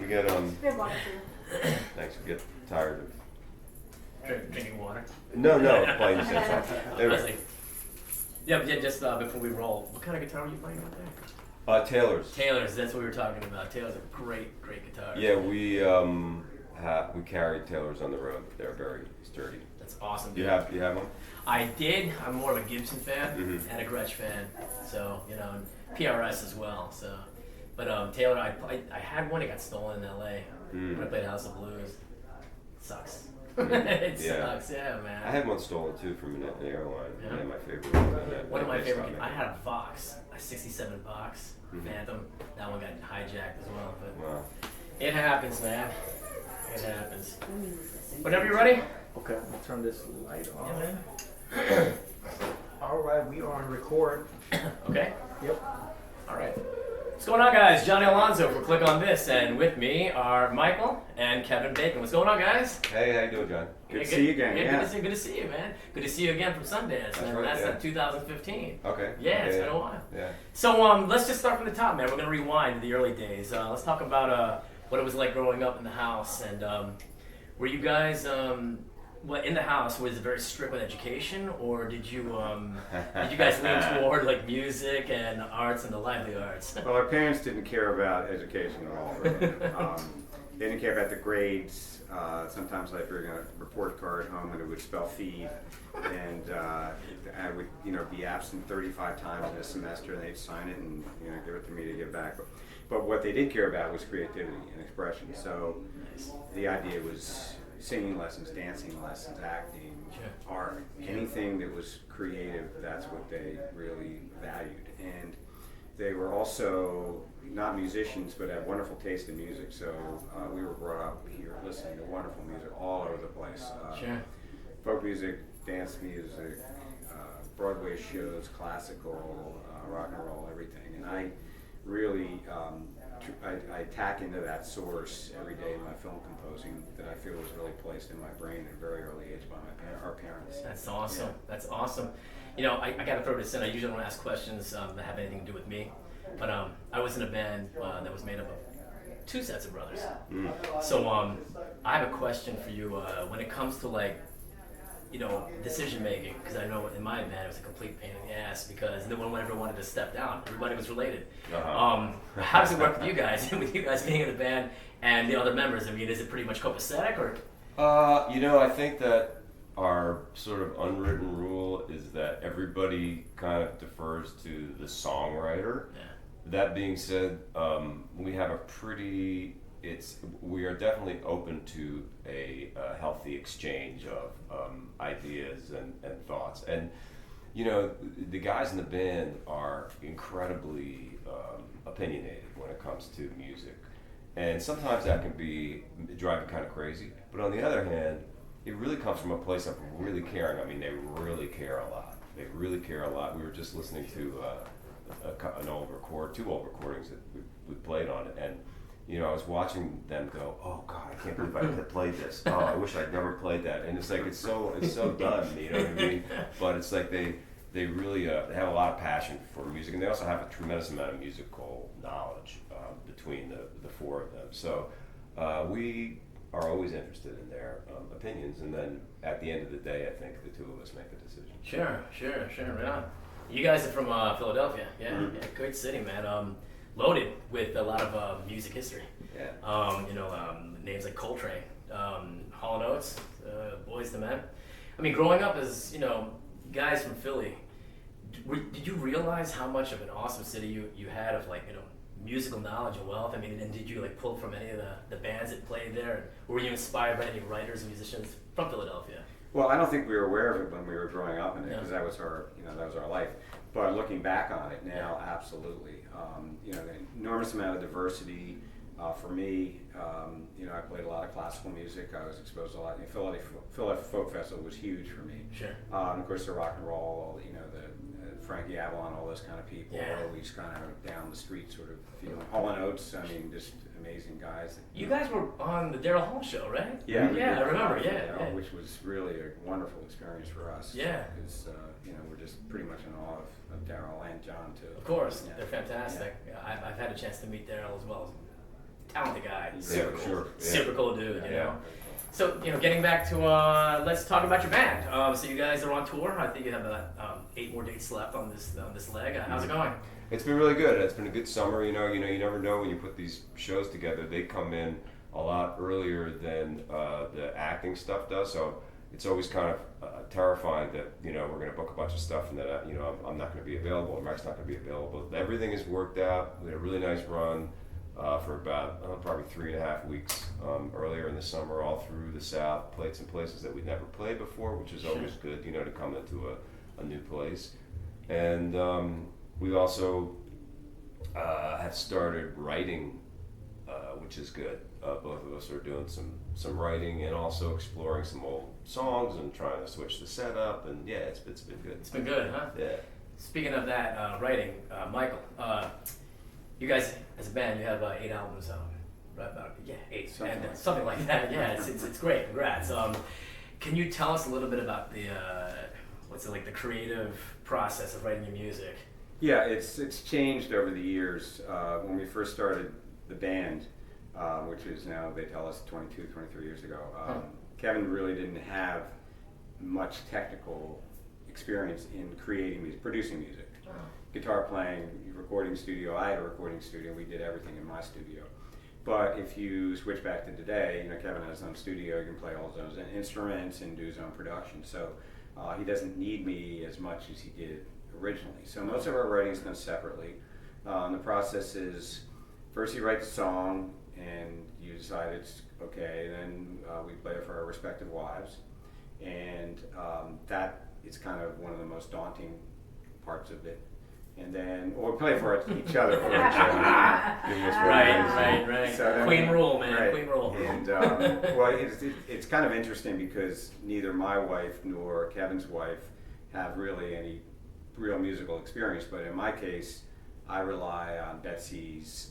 we get We have water too. thanks. We get tired of. Drinking water. No, playing the same song. Yeah, but just before we roll, what kind of guitar were you playing out there? Taylor's. Taylor's, that's what we were talking about. Taylor's a great guitar. Yeah, we carry Taylor's on the road. They're very sturdy. That's awesome. Do you have one? I did. I'm more of a Gibson fan and a Gretsch fan. So, and PRS as well. So, but Taylor, I had one. It got stolen in LA when I played House of Blues. Sucks. It sucks, yeah, man. I had one stolen too from an airline. Yeah. My favorite One of my favorite. I had a Vox, a '67 Vox Phantom. That one got hijacked as well. But Wow. it happens, man. It happens. Whenever you're ready. Okay, I'll turn this light on. Yeah, man. All right, we are on record. Okay. Yep. All right. What's going on, guys? Johnny Alonso for Click on This, and with me are Michael and Kevin Bacon. What's going on, guys? Hey, how you doing, John? Good to see you again. Yeah. Good to see you, man. Good to see you again from Sundance. That's And right, that's yeah. 2015. Okay. Yeah, it's been a while. Yeah. So let's just start from the top, man. We're gonna rewind to the early days. Let's talk about what it was like growing up in the house, and were you guys in the house, was it very strict with education, or did you guys lean toward like music and arts and the lively arts? Well, our parents didn't care about education at all, really. They didn't care about the grades. Sometimes I'd bring a report card home and it would spell feed, and I would, be absent 35 times in a semester, and they'd sign it and give it to me to give back. But what they did care about was creativity and expression. So the idea was singing lessons, dancing lessons, acting, art, anything that was creative. That's what they really valued, and they were also not musicians, but had wonderful taste in music. So we were brought up here listening to wonderful music all over the place. Folk music, dance music, Broadway shows, classical, rock and roll, everything. And I really, I tack into that source every day in my film composing that I feel was really placed in my brain at a very early age by our parents. That's awesome. Yeah. That's awesome. I got to throw this in. I usually don't ask questions that have anything to do with me. But I was in a band that was made up of two sets of brothers. So I have a question for you when it comes to decision making, because I know in my band it was a complete pain in the ass because no one ever wanted to step down. Everybody was related. How does it work with you guys? With you guys being in the band and the other members? I mean, is it pretty much copacetic or? I think that our sort of unwritten rule is that everybody kind of defers to the songwriter. Yeah. That being said, we have we are definitely open to a healthy exchange of ideas and thoughts. And, the guys in the band are incredibly opinionated when it comes to music. And sometimes that can drive you kind of crazy. But on the other hand, it really comes from a place of really caring. I mean, they really care a lot. They really care a lot. We were just listening to two old recordings that we played on it, and I was watching them go, oh God, I can't believe I played this. Oh, I wish I'd never played that. And it's like it's so done, you know what I mean? But it's like they really they have a lot of passion for music, and they also have a tremendous amount of musical knowledge between the four of them. So we are always interested in their opinions, and then at the end of the day, I think the two of us make the decision. Sure, right on. You guys are from Philadelphia, yeah, great city, man. Loaded with a lot of music history. Yeah. Names like Coltrane, Hall & Oates, Boyz II Men. I mean, growing up as guys from Philly, did you realize how much of an awesome city you had of musical knowledge and wealth? I mean, and did you pull from any of the bands that played there? And were you inspired by any writers and musicians from Philadelphia? Well, I don't think we were aware of it when we were growing up in it, because that was our life. But looking back on it now, absolutely. The enormous amount of diversity. For me, I played a lot of classical music. I was exposed to a lot. Philadelphia Folk Festival was huge for me. Sure. And of course, the rock and roll, the Frankie Avalon, all those kind of people. Yeah. Always kind of down the street, sort of feeling. Hall & Oates, I mean, just amazing guys. You guys were on the Daryl Hall show, right? Yeah, I remember. Yeah, which was really a wonderful experience for us. Yeah. Because we're just pretty much in awe of Daryl and John too. Of course, Yeah. they're fantastic. Yeah. I've had a chance to meet Daryl as well. talented guy. Yeah, Super for cool. sure. Yeah. Super cool dude. You Yeah. know. So getting back to let's talk about your band. So you guys are on tour. I think you have about 8 more dates left on this leg. How's it going? It's been really good. It's been a good summer. You never know when you put these shows together. They come in a lot earlier than the acting stuff does. So it's always kind of terrifying that we're going to book a bunch of stuff and that I'm not going to be available, or Mike's not going to be available. Everything is worked out. We had a really nice run for about probably 3.5 weeks earlier in the summer, all through the South. Played some places that we'd never played before, which is always good, to come into a new place. And we also have started writing, which is good. Both of us are doing some writing and also exploring some old songs and trying to switch the setup. And yeah, it's been good. It's been good, huh? Yeah. Speaking of that, writing, Michael, you guys as a band, you have 8 albums, right about 8, something like that. Yeah, it's great. Congrats. Can you tell us a little bit about the the creative process of writing your music? Yeah, it's changed over the years. When we first started the band, which is now, they tell us, 22, 23 years ago, Kevin really didn't have much technical experience in creating music, producing music. Guitar playing, recording studio. I had a recording studio. We did everything in my studio. But if you switch back to today, Kevin has his own studio. He can play all his own instruments and do his own production. So he doesn't need me as much as he did originally. So most of our writing is done separately. The process is, first you write the song and you decide it's okay. Then we play it for our respective wives, and that is kind of one of the most daunting parts of it. And then, or we play for each other. Right. So Queen rule, man. Right. Queen rule. And well, it's kind of interesting because neither my wife nor Kevin's wife have really any real musical experience. But in my case, I rely on Betsy's